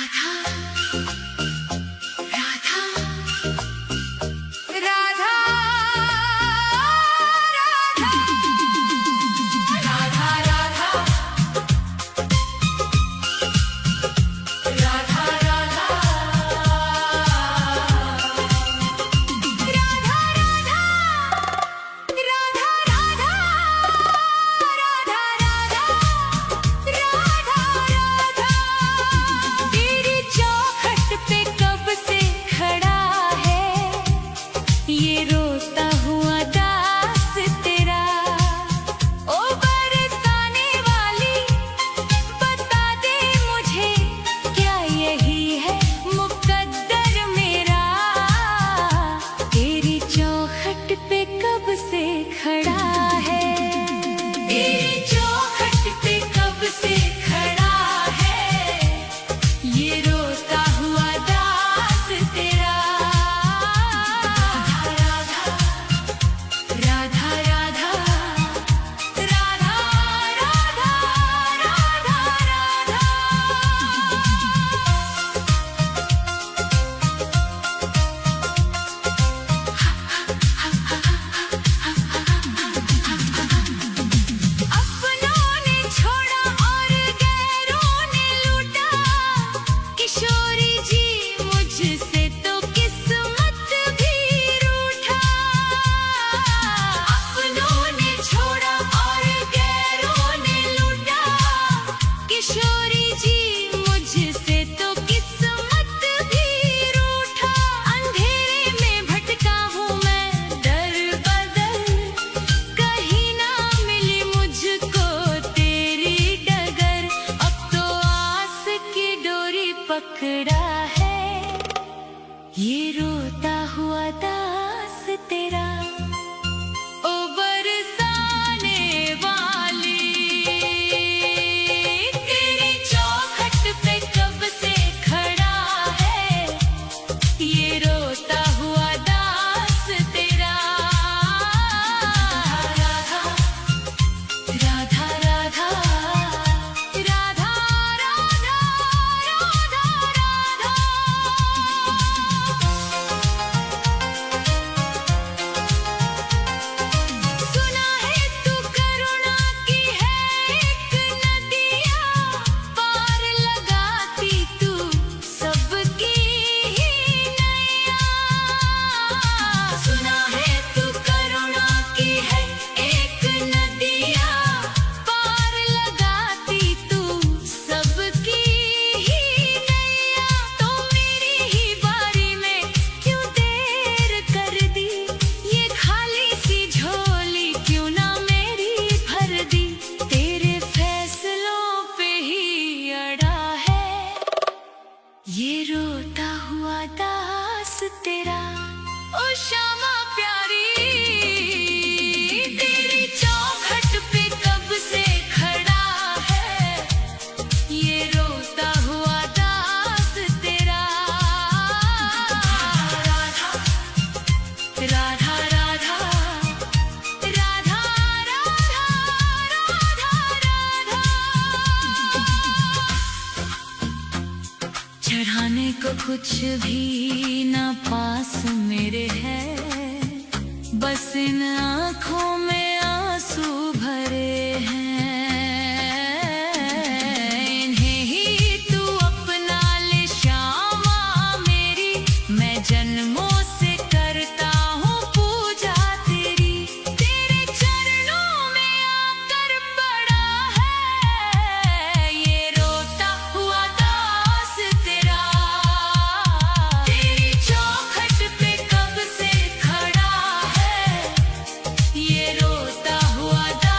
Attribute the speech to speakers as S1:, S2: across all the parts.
S1: राधा राधा राधा राधा राधा राधा राधा तेरी चौखट पे कब से खड़ा है ये रोता हुआ दास तेरा। ओ बरसाने वाली बता दे मुझे क्या यही है मुकद्दर मेरा। तेरी चौखट पे कब से खड़ा है, तेरी चौखट पे कब से खड़ा है ये रोता हुआ दास तेरा। राधा राधा राधा राधा राधा राधा राधा अपनों ने छोड़ा और गैरों ने लूटा, किशोरी जी मुझसे तो किस्मत भी रूठा। अपनों ने छोड़ा और गैरों ने लूटा, किशोरी जी मुझसे तो किस्मत भी रूठा। अंधेरे में भटका हूँ मैं दर बदर, कहीं ना मिली मुझको तेरी डगर। अब तो आस की डोरी पकड़ा है ये रोता हुआ दास तेरा। ओ बरसाने वाली तेरी चौखट पे कब से खड़ा है ये रोता हुआ दास तेरा। राधा राधा राधा राधा राधा राधा सुना है तू करुणा की है एक नदिया, पार लगाती तू सबकी ही नैया। सुना है तू करुणा की है एक नदिया, पार लगाती तू सबकी ही नैया। तो मेरी ही बारी में क्यों देर कर दी, ये खाली सी झोली क्यों ना मेरी भर दी। तेरे फैसलों पे ही अड़ा है ये रोता हुआ दास तेरा। ओ श्यामा प्यारी तेरी चौखट पे कब से खड़ा है ये रोता हुआ दास तेरा। राधा राधा राधा राधा राधा चढ़ाने को कुछ भी ना पास मेरे है, बस इन आँखों में आंसू भरे हैं। इन्हें ही तू अपना ले श्यामा मेरी, मैं जन्मों से करता हूँ पूजा तेरी। तेरे चरणों में आकर पड़ा है ये रोता हुआ दास तेरा। तेरी चौखट पे कब से खड़ा है ये रोता हुआ दास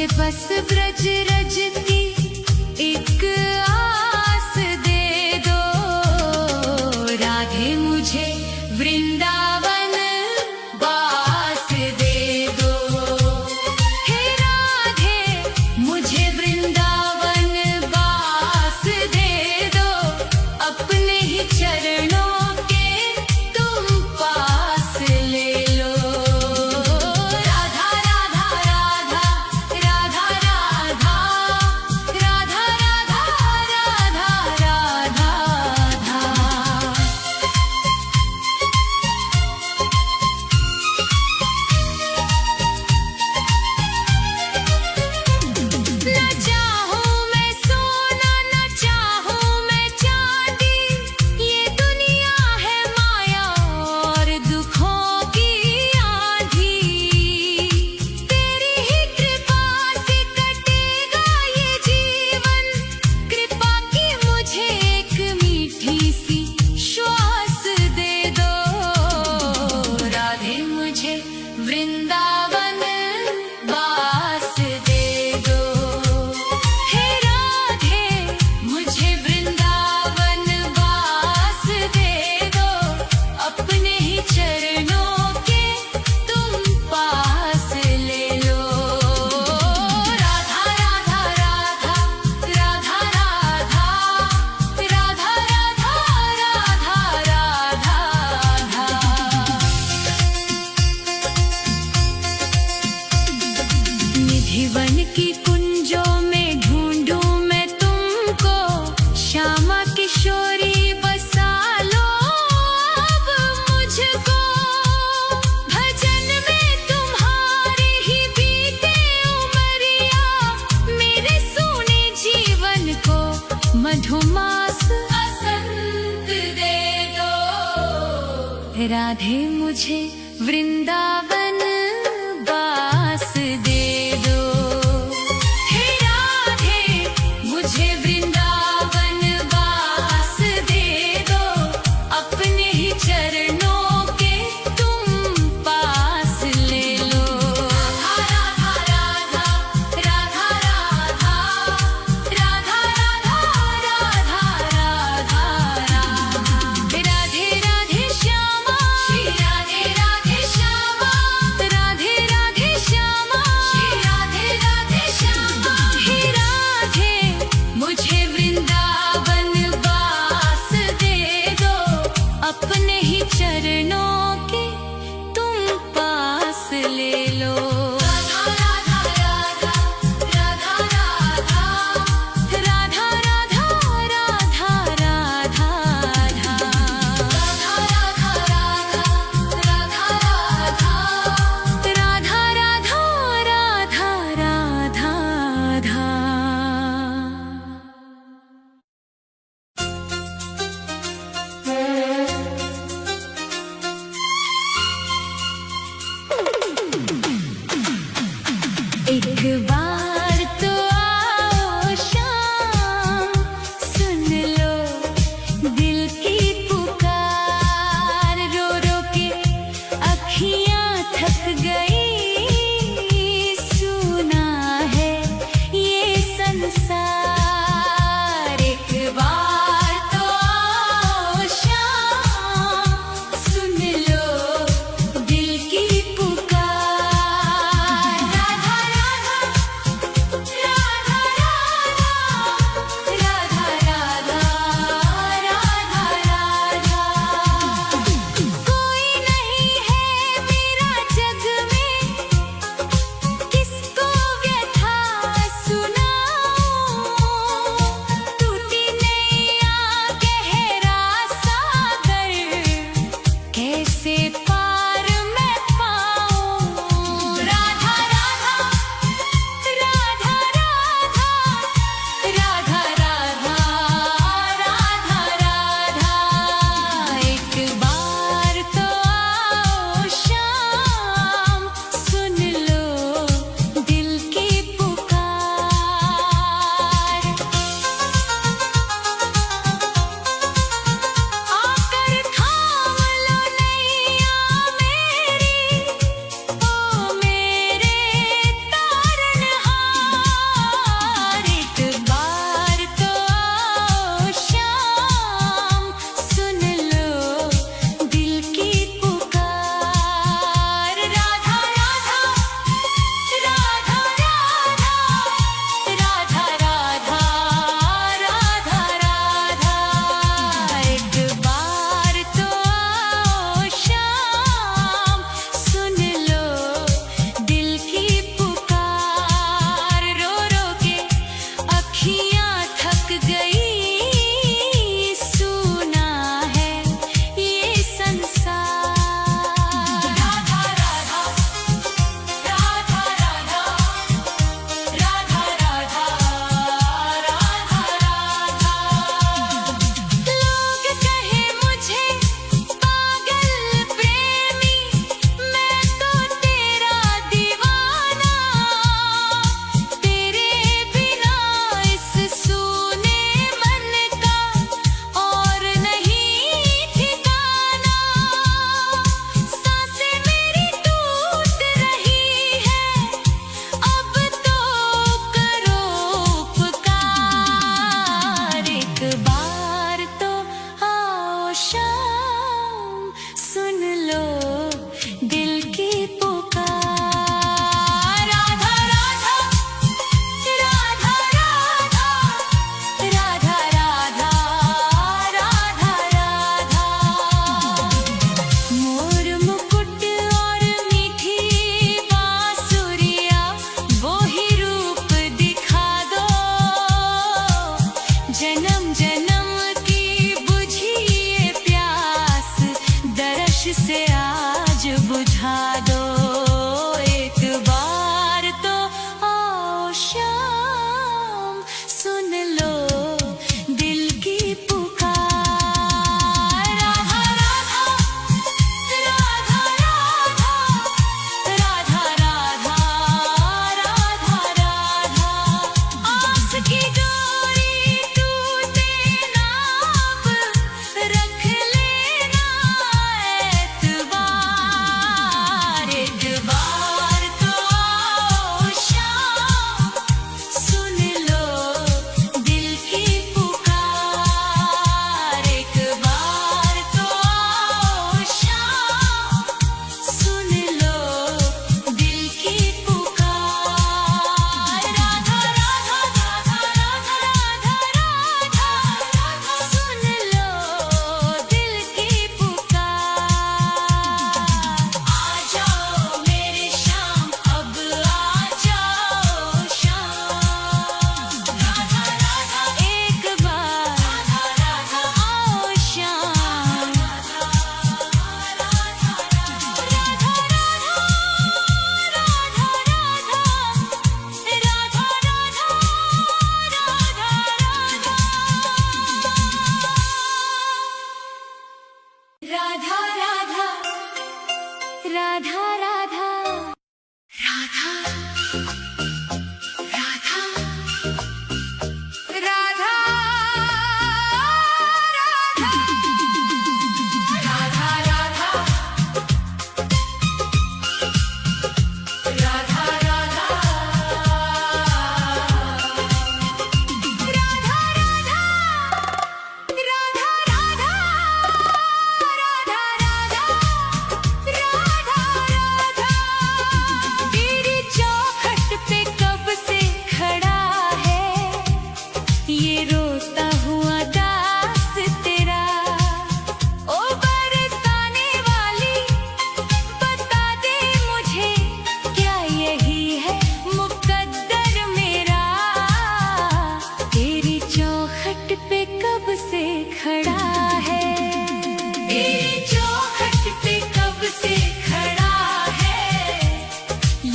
S1: मुझे बस ब्रज रज की एक आस दे दो, राधे मुझे वृंदावन वास दे दो। हे राधे मुझे वृंदावन वास दे दो, अपने ही चरणों के तुम पास ले लो। राधा राधा राधा राधा राधा राधा राधा राधा राधा। न चाहूं मैं सोना न चाहूं मैं चांदी, ये दुनिया है माया और दुखों की आंधी। तेरी ही कृपा से कटेगा ये जीवन, कृपा की मुझे एक मीठी सी श्वास दे दो। राधे मुझे वृंदावन वास दे दो। हे राधे मुझे वृंदावन वास दे दो, अपने ही चरणों के तुम पास ले लो। राधा राधा राधा राधा राधा राधा राधा राधा राधा। निधिवन की कुंजों में ढूंढूं मैं तुमको, श्यामा किशोरी बसा लो अब मुझको। भजन में तुम्हारी ही बीते उमरिया, मेरे सोने जीवन को मधुमास बसंत दे दो। राधे मुझे वृंदावन वास दे दो। हे राधे मुझे वृंदावन वास दे दो, अपने ही चरणों के तुम पास ले लो। राधा राधा राधा राधा राधा राधा राधा राधा राधा। राधे राधे श्यामा श्री राधे राधे श्यामा बुझा दो एक बार तो आओ शाम सुन लो दिल की पुकार राधा राधा राधा राधा राधा राधा राधा आस की डोरी टूटे ना अब रख लेना एतबार एक बार तो आओ शाम सुन लो दिल की पुकार एक बार तो आओ शाम सुन लो दिल की पुकार राधा राधा राधा राधा राधा राधा सुन लो दिल की पुकार आ जाओ मेरे शाम अब आ जाओ शाम राधा राधा एक बार राधा राधा आओ शाम राधा राधा राधा राधा राधा राधा राधा राधा राधा राधा राधा राधा राधा राधा तेरी चौखट पे कब से खड़ा है ये रोता हुआ दास तेरा ओ बरसाने वाली बता दे मुझे क्या यही है मुकद्दर मेरा तेरी चौखट पे कब से खड़ा है तेरी चौखट पे कब से खड़ा है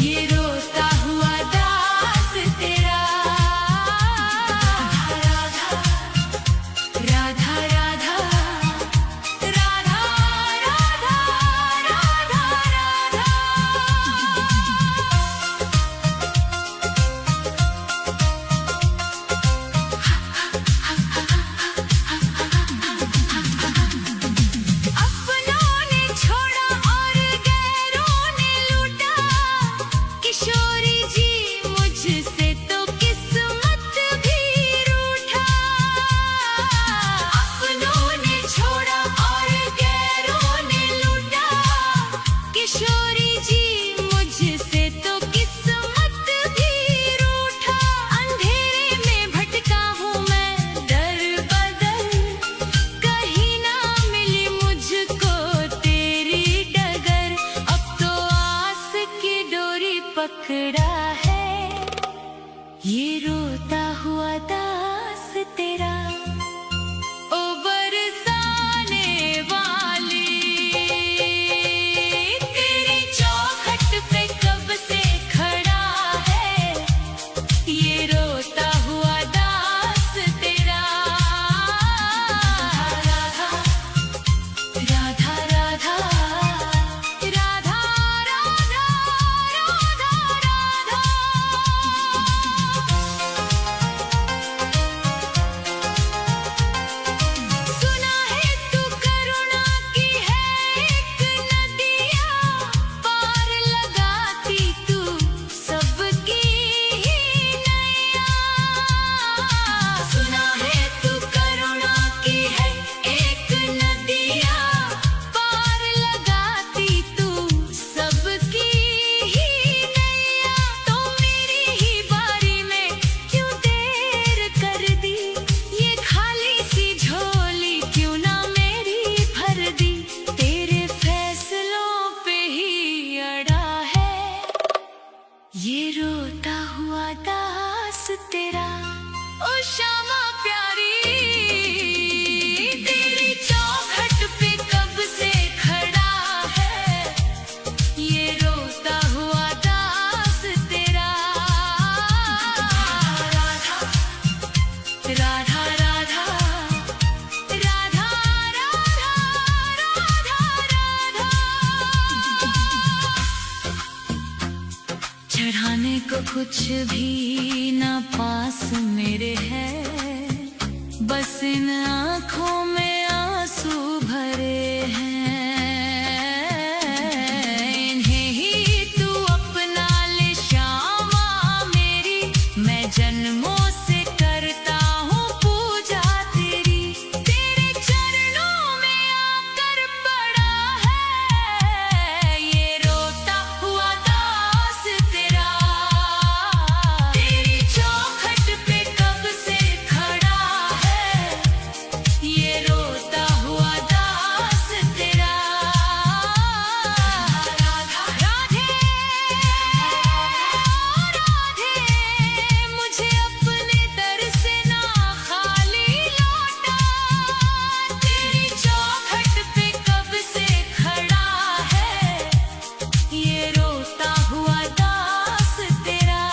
S1: ये रोता हुआ दास तेरा राधा राधा राधा राधा राधा राधा राधा अपनों ने छोड़ा और गैरों ने लूटा किशोरी जी मुझसे तो किस्मत भी रूठा अपनों ने छोड़ा और गैरों ने लूटा किशोरी जी मुझसे तो किस्मत भी रूठा अंधेरे में भटका हूँ मैं दर बदर कहीं ना मिली मुझको तेरी डगर अब तो आस की डोरी पकड़ा है ये रोता हुआ दास तेरा ओ बरसाने वाली तेरी चौखट पे कब से खड़ा है ये रोता हुआ दास तेरा राधा राधा राधा राधा राधा राधा राधा को कुछ भी ना पास मेरे है, बस इन आँखों में आंसू भरे हैं। इन्हें ही तू अपना ले श्यामा मेरी, मैं जन्मों से करता हूँ पूजा तेरी। तेरे चरणों में आकर पड़ा है ये रोता हुआ दास तेरा। तेरी चौखट पे कब से खड़ा है ये रोता हुआ दास तेरा। राधा राधे राधे, मुझे अपने दर से ना खाली लौटा। तेरी चौखट पे कब से खड़ा है ये रोता हुआ दास तेरा।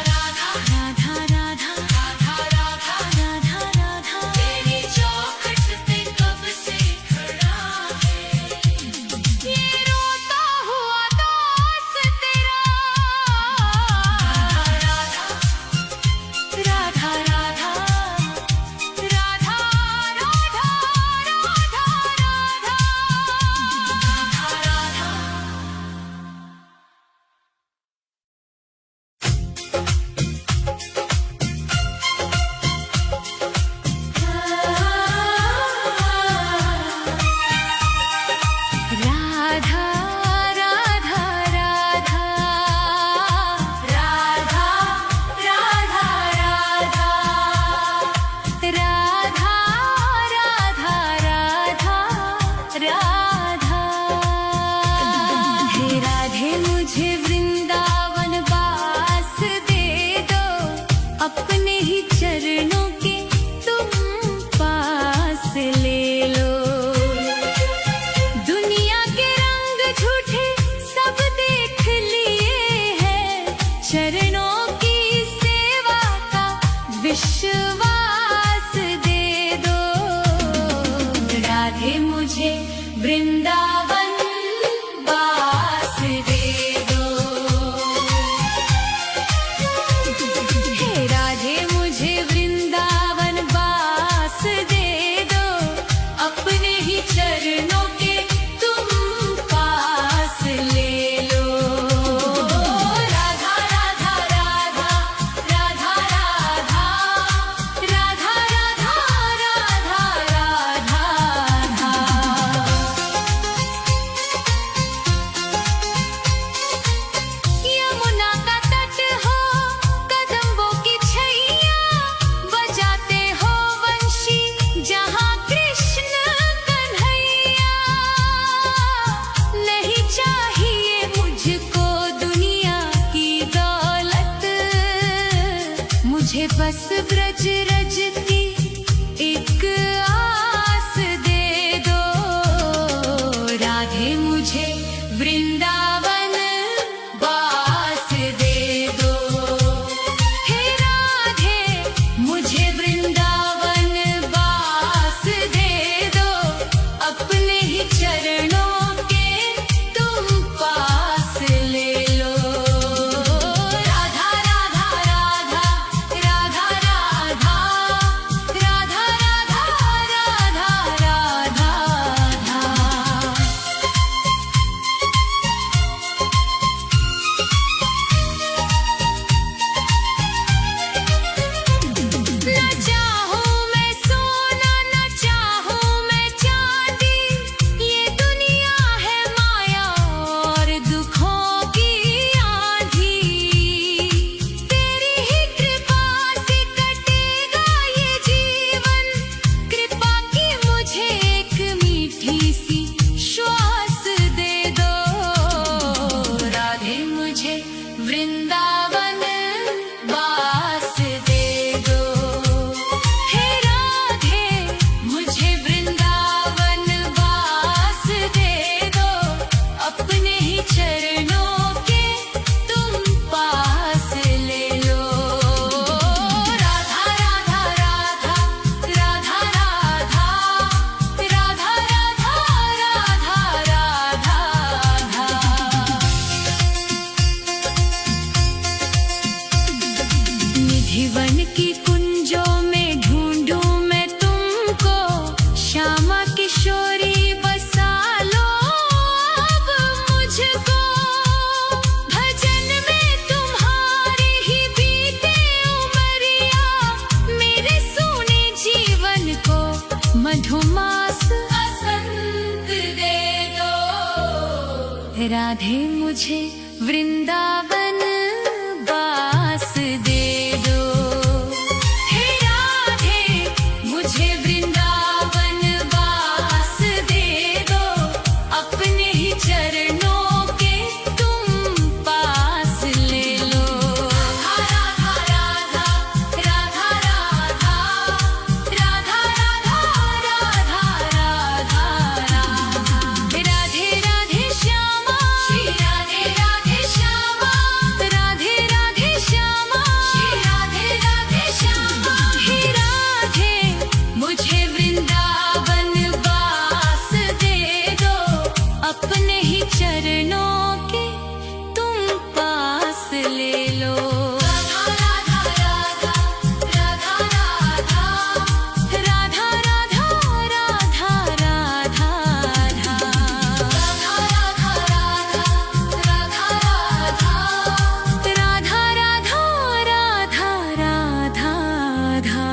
S1: राधा राधा राधा राधा राधा राधा राधा, तेरी चौखट पे कब से खड़ा है ये रोता हुआ दास तेरा। राधा राधा राधा राधा राधा राधा राधा राधा राधा राधा राधा राधा हे राधे मुझे वृंदावन वास दे दो, अपने ही चरणों के तुम पास ले लो। दुनिया के रंग झूठे सब देख लिए हैं, चरणों की सेवा का विश्वास दे दो। राधे मुझे वृंदावन वास दे दो। हे राधे मुझे वृंदावन वास दे दो, अपने ही चरणों के तुम पास ले लो। राधा राधा राधा राधा राधा राधा राधा राधा राधा। यमुना का तट हो, कदम्बों की छैया, बजाते हो बंशी जहाँ कृष्ण कन्हैया। नहीं चाहिए मुझको दुनिया की दौलत, मुझे बस ब्रज रज की एक आस दे दो। राधे मुझे वृंदावन वास दे दो। हे राधे मुझे वृंदावन वास दे दो, अपने ही चरणों के तुम पास ले लो। राधा राधा राधा राधा राधा राधा राधा राधा राधा। मुझको भजन में तुम्हारी ही बीते उमरिया, मेरे सोने जीवन को मधुमास बसंत दे दो। राधे मुझे वृंदावन बास दे दो। हे राधे मुझे वृंदावन बास दे दो, अपने ही चरणों के तुम पास ले लो। राधा राधा राधा राधा राधा राधा राधा राधा राधा। राधे राधे श्यामा श्री राधे राधे श्यामा, राधे राधे श्यामा श्री राधे राधे श्यामा। हे राधे मुझे वृंदावन बास दे दो, अपने ही चरणों के तुम पास ले लो। राधा राधा राधा राधा राधा राधा राधा राधा राधा राधा राधा राधा राधा राधा राधा।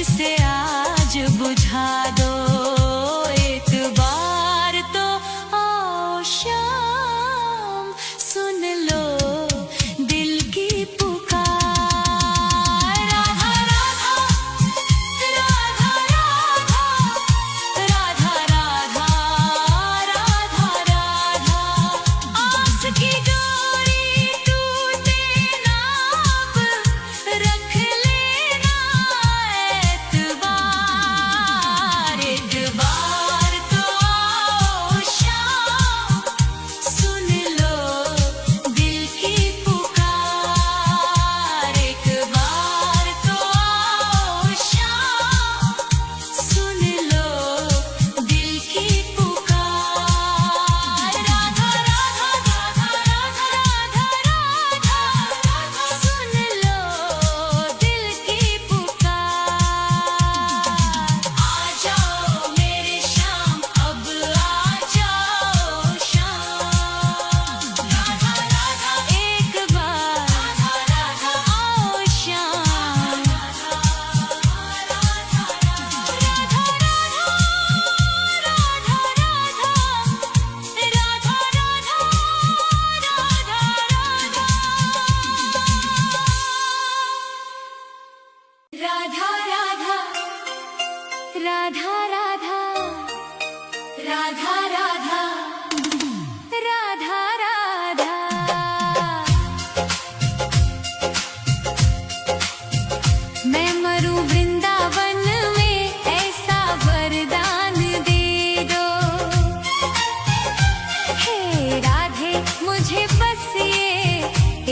S1: से आज बुझा दो, एक बार तो आओ शाम, सुन लो दिल की पुकार। राधा राधा राधा राधा राधा राधा राधा, आस की डोरी टूटे ना अब, रख लेना एतबार, एक बार तो आओ शाम, सुन लो दिल की पुकार। एक बार तो आओ शाम, सुन लो दिल की पुकार। राधा राधा राधा राधा राधा राधा, सुन लो दिल की पुकार। आ जाओ मेरे शाम, अब आ जाओ शाम। राधा राधा एक बार, राधा राधा आओ शाम। राधा राधा राधा राधा राधा, राधा राधा। मैं मरूं वृंदावन में, ऐसा वरदान दे दो, हे राधे मुझे बस ये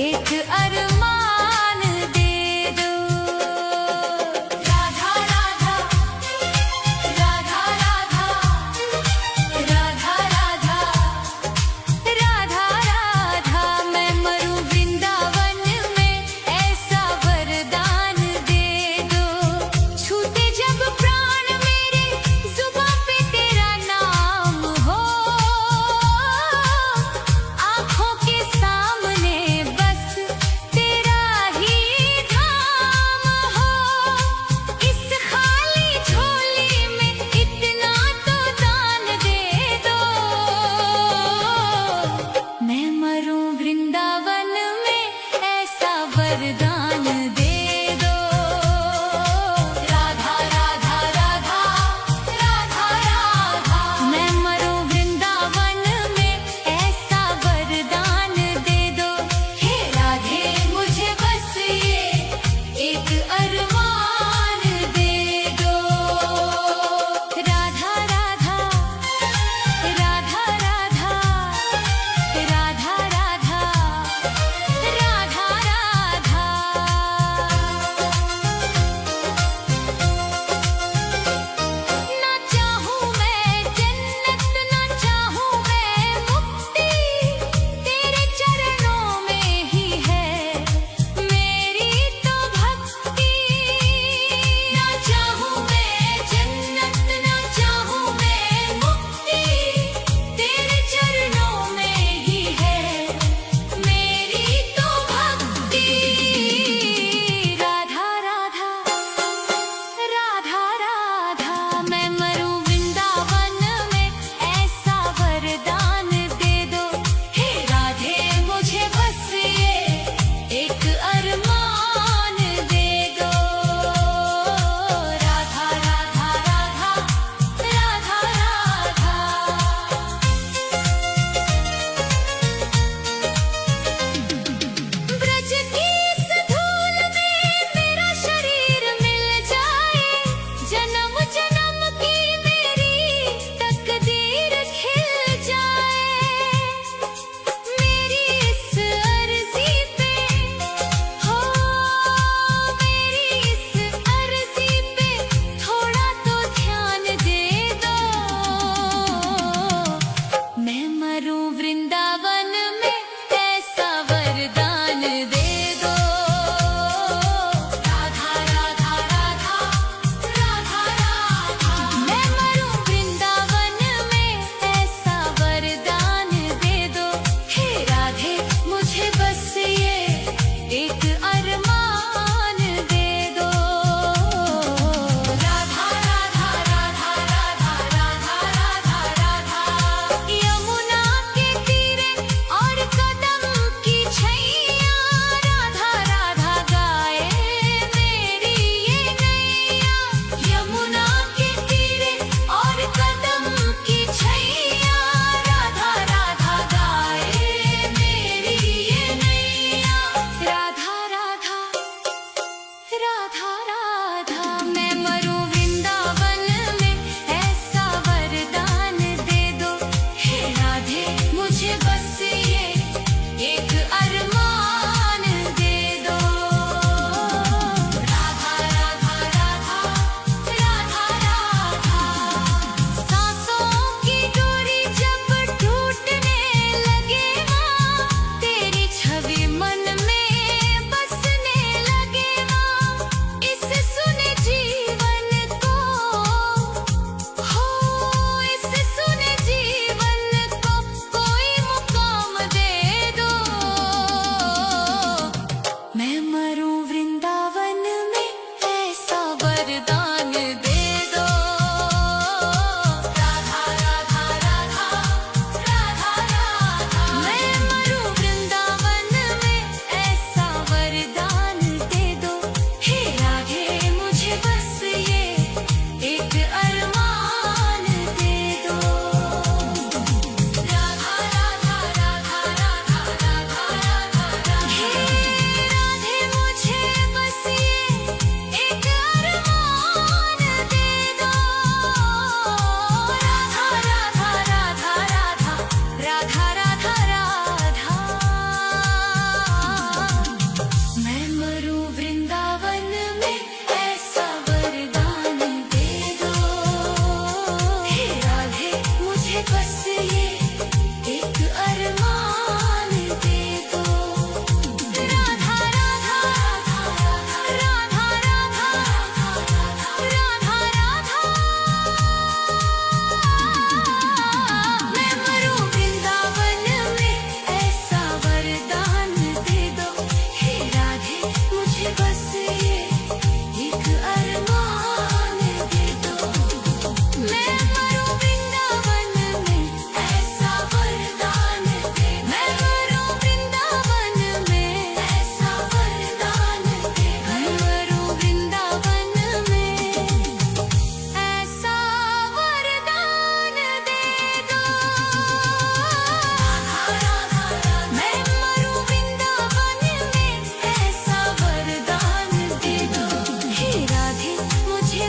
S1: एक अरमान दे दो। राधा राधा राधा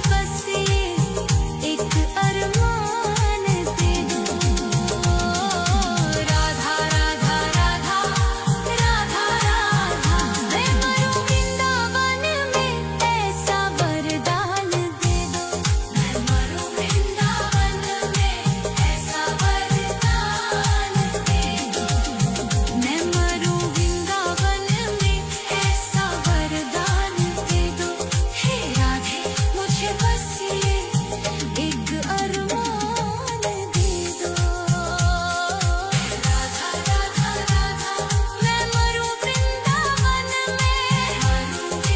S1: बस ये एक अरमान दे दो। राधा राधा राधा राधा राधा, मैं मरूं वृंदावन में ऐसा वरदान दे दो। मैं मरूं वृंदावन में ऐसा वरदान दे दो। मैं मरूं वृंदावन में ऐसा वरदान दे दो। हे राधे मुझे बस ये एक अरमान दे दो। राधा राधा राधा, मैं मरूं वृंदावन में ऐसा वरदान दे दो।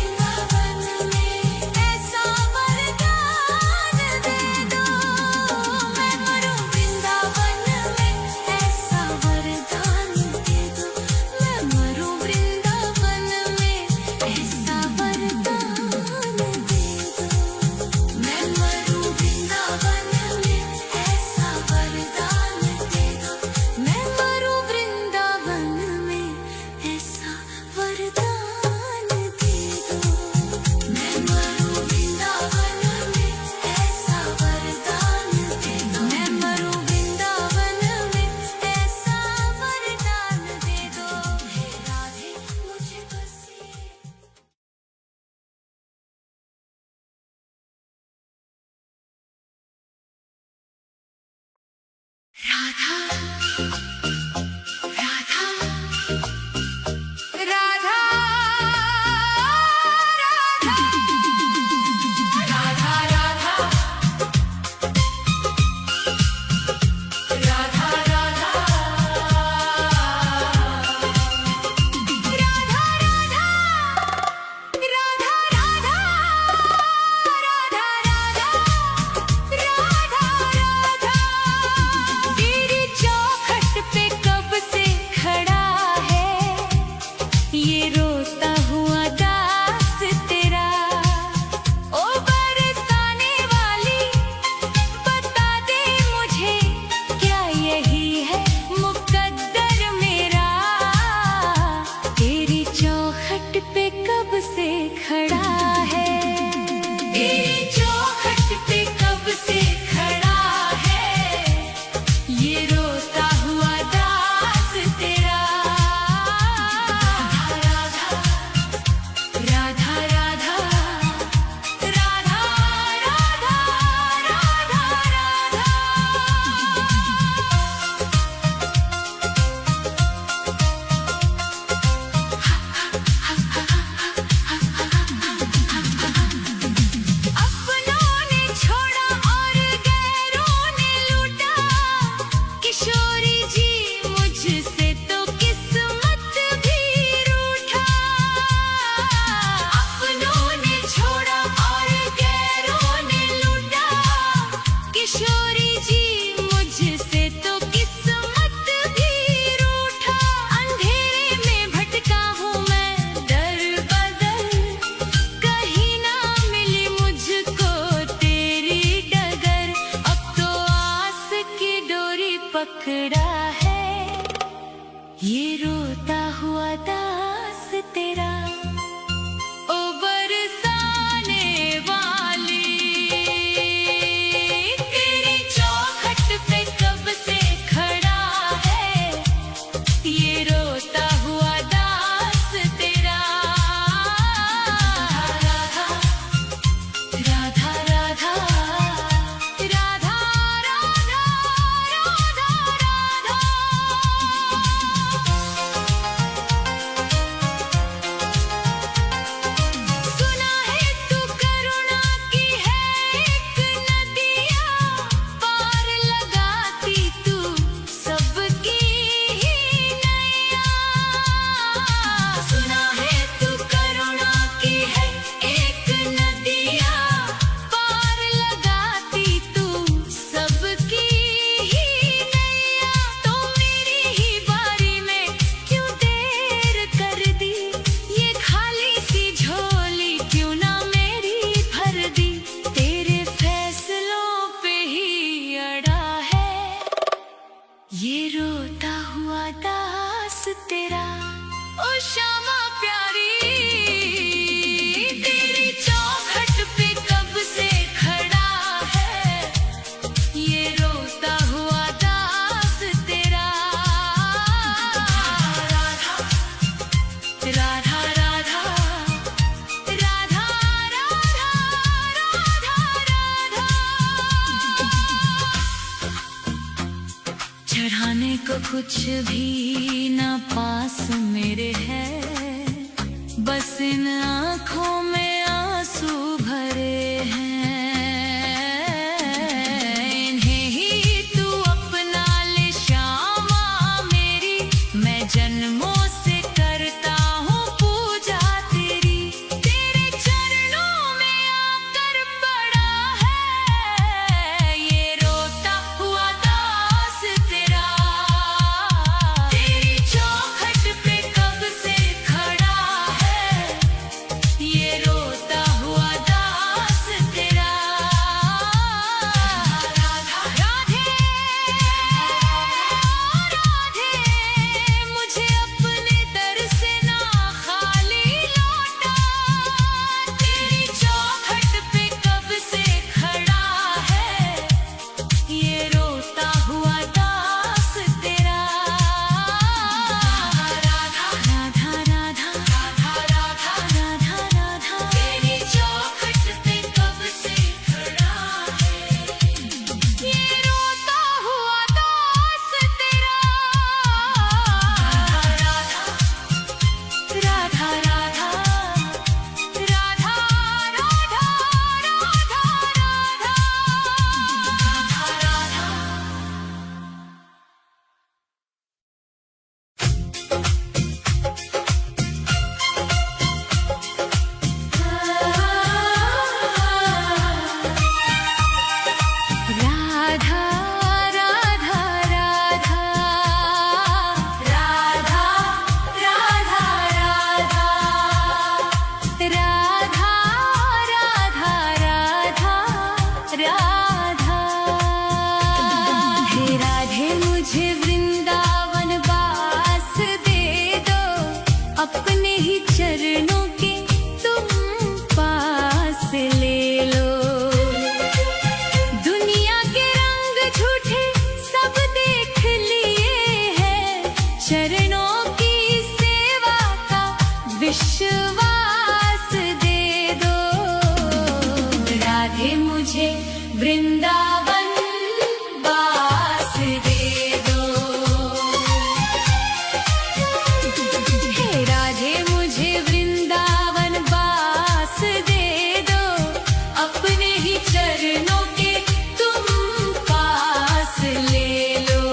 S1: मैं मरूं वृंदावन में ऐसा वरदान दे दो। मैं मरूं वृंदावन में ऐसा वरदान दे दो। मैं मरूं वृंदावन में ऐसा वरदान दे दो। मैं मरूं वृंदावन में ऐसा वरदान दे दो। मैं मरूं वृंदावन में ऐसा वरदान दे दो। मैं मरूं वृंदावन में ऐसा वरदान दे दो। हे राधे मुझे बस ये राधा राधा राधा राधा राधा राधा राधा तेरी चौखट पे कब से खड़ा है ये रोता हुआ दास तेरा। ओ बरसाने वाली बता दे मुझे, क्या यही है मुकद्दर मेरा। तेरी चौखट पे कब से खड़ा है, तेरी चौखट पे कब से खड़ा है ये रोता हुआ दास तेरा। राधा राधा राधा राधा राधा राधा राधा। अपनों ने छोड़ा और गैरों ने लूटा, किशोरी जी मुझसे तो किस्मत भी रूठा। अपनों ने छोड़ा और गैरों ने लूटा, किशोरी जी मुझसे तो किस्मत भी रूठा। अंधेरे में भटका हूँ मैं दर बदर, कहीं ना मिली मुझको तेरी डगर। अब तो आस की डोरी पकड़ा है ये रोता हुआ दास तेरा। ओ बरसाने वाली तेरी चौखट पे कब से खड़ा है ये रोता हुआ दास तेरा। राधा राधा राधा राधा राधा राधा राधा। को कुछ भी ना पास मेरे है, बस इन आँखों में आंसू भरे हैं। इन्हें ही तू अपना ले श्यामा मेरी, मैं जन्मों से करता हूँ पूजा तेरी। तेरे चरणों में आकर पड़ा है ये रोता हुआ दास तेरा। तेरी चौखट पे कब से खड़ा है ये रोता हुआ दास तेरा। राधा राधे राधे, मुझे अपने दर से ना खाली लौटा। तेरी चौखट पे कब से खड़ा है ये रोता हुआ दास तेरा। राधा राधा राधा राधा राधा राधा राधा, तेरी चौखट पे कब से खड़ा है ये रोता हुआ दास तेरा। राधा राधा राधा राधा राधा राधा राधा राधा राधा राधा राधा राधा राधा। हे राधे मुझे वृंदावन वास दे दो, अपने ही चरणों के तुम पास ले लो। दुनिया के रंग झूठे सब देख लिए हैं, चरणों की सेवा का विश्वास दे दो। राधे मुझे वृंदावन वास दे दो। हे राधे मुझे वृंदावन वास दे दो, अपने ही चरणों के तुम पास ले लो।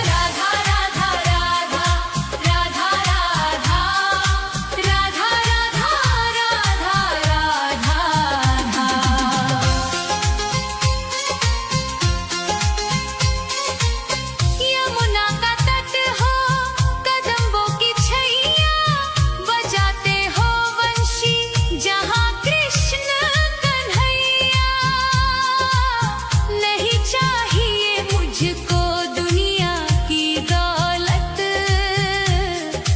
S1: राधा राधा राधा राधा राधा राधा राधा राधा राधा। यमुना का तट हो, कदम्बों की छैया, बजाते हो वंशी जहाँ कृष्ण कन्हैया। नहीं चाहिए मुझको दुनिया की दौलत,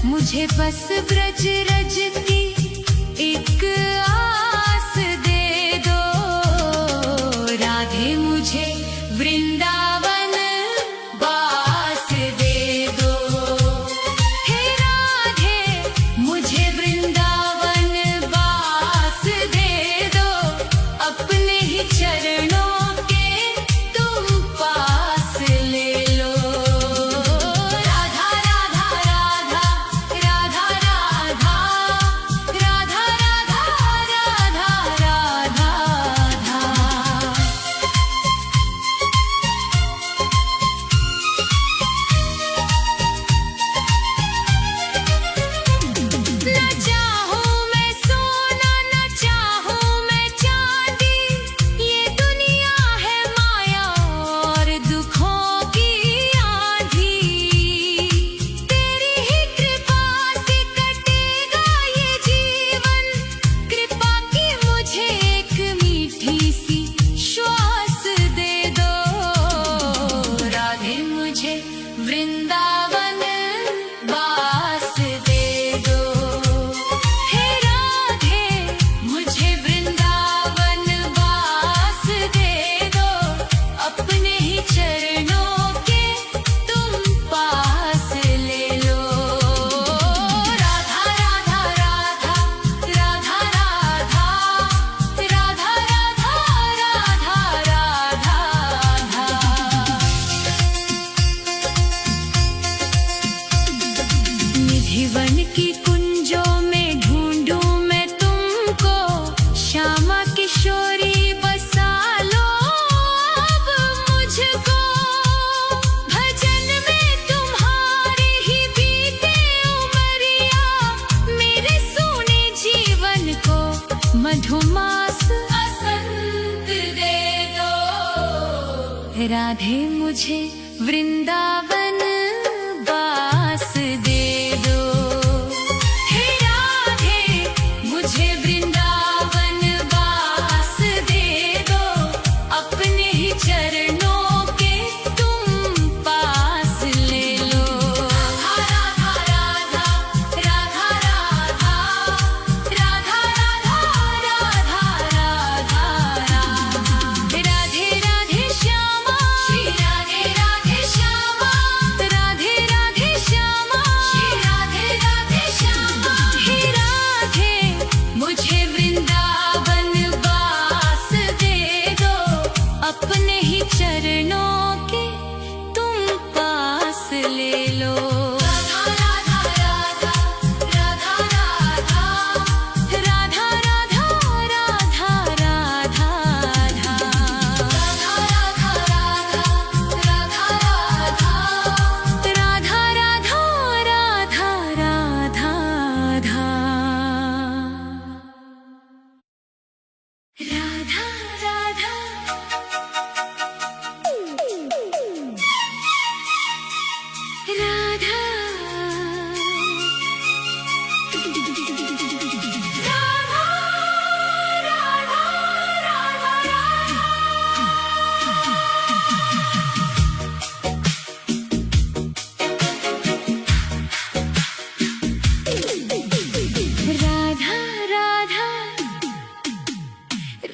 S1: मुझे बस ब्रज रज की एक आस दे दो। राधे मुझे वृंदावन वास दे दो। हे राधे मुझे वृंदावन वास दे दो, अपने ही चरणों के तुम पास ले लो। राधा राधा राधा राधा राधा किशोरी बसा लो अब मुझको, भजन में तुम्हारी ही बीते उमरिया, मेरे सोने जीवन को मधुमास बसंत दे दो। राधे मुझे वृंदावन बास दे दो, हे राधे मुझे वृंदावन बास दे दो, अपने ही चरणों के तुम पास ले लो। राधा राधा राधा राधा राधा राधा राधा राधा, राधे राधे श्यामा श्री राधे राधे श्यामा, राधे राधे श्यामा श्री राधे राधे श्यामा। हे राधे मुझे वृंदावन वास दे दो, अपने ही चरणों के तुम पास ले लो। राधा राधा राधा राधा राधा राधा राधा राधा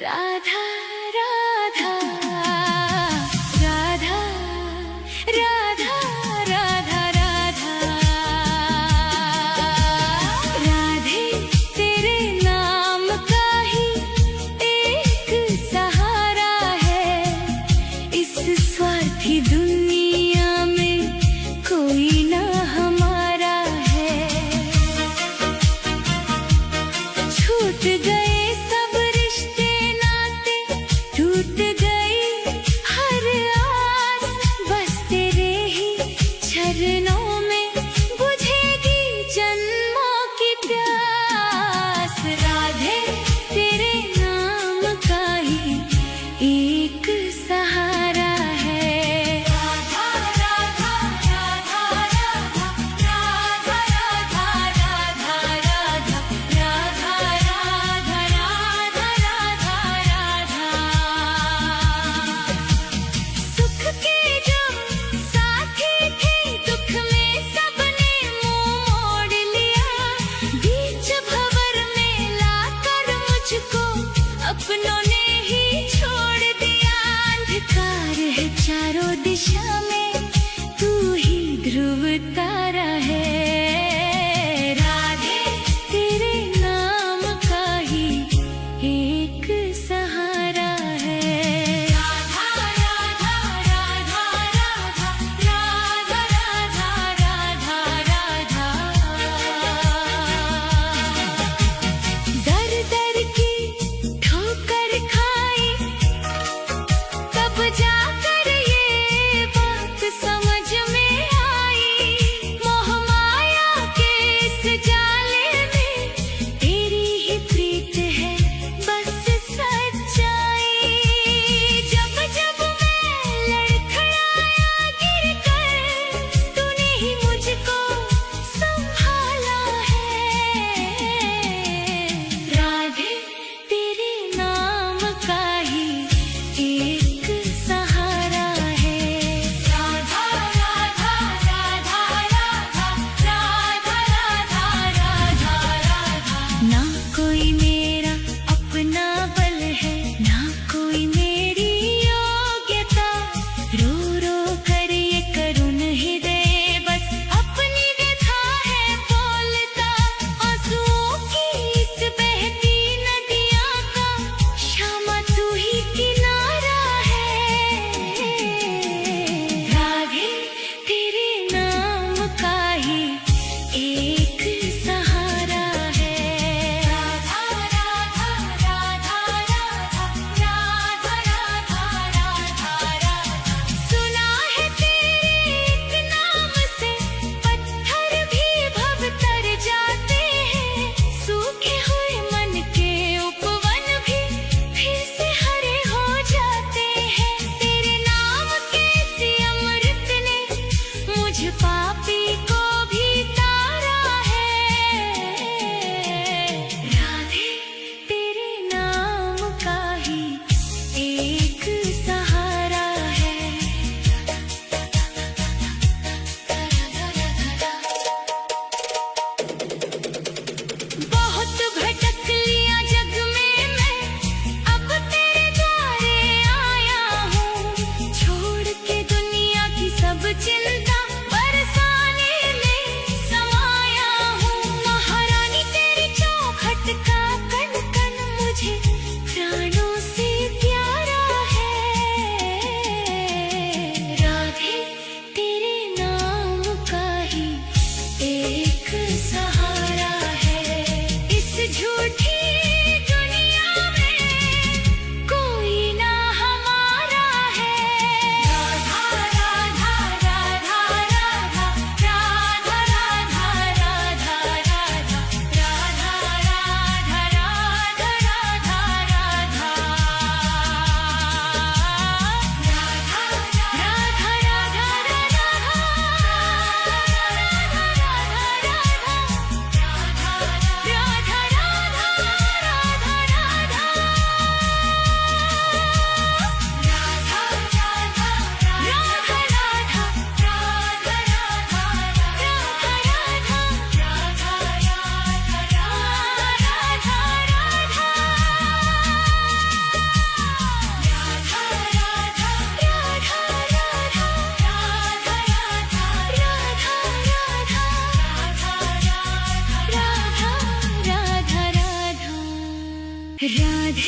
S1: राधा राधा राधा राधा राधे तेरे नाम का ही एक सहारा है, इस स्वार्थी दुनिया में कोई ना हमारा है। छूट गए सब रिश्ते नाते, टूट गई हर आस, बस तेरे ही चरणों में बुझेगी जन्मों की प्यास। राधे तेरे नाम का ही एक सहारा है। राधा राधा राधा राधा राधा राधा राधा राधा राधा राधा राधा राधा। सुख के जो साथी थे, दुख में सबने मुंह मोड़ लिया, बीच भंवर में लाकर मुझको अपनों ने ही छोड़ दिया। अंधकार है चारों दिशा में, तू ही ध्रुव तारा है। राधे तेरे नाम का ही एक सहारा है। राधा राधा राधा राधा राधा राधा राधा राधा। दर दर की ठोकर खाई, तब जाकर ये बात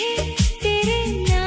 S1: थे तेरे नाम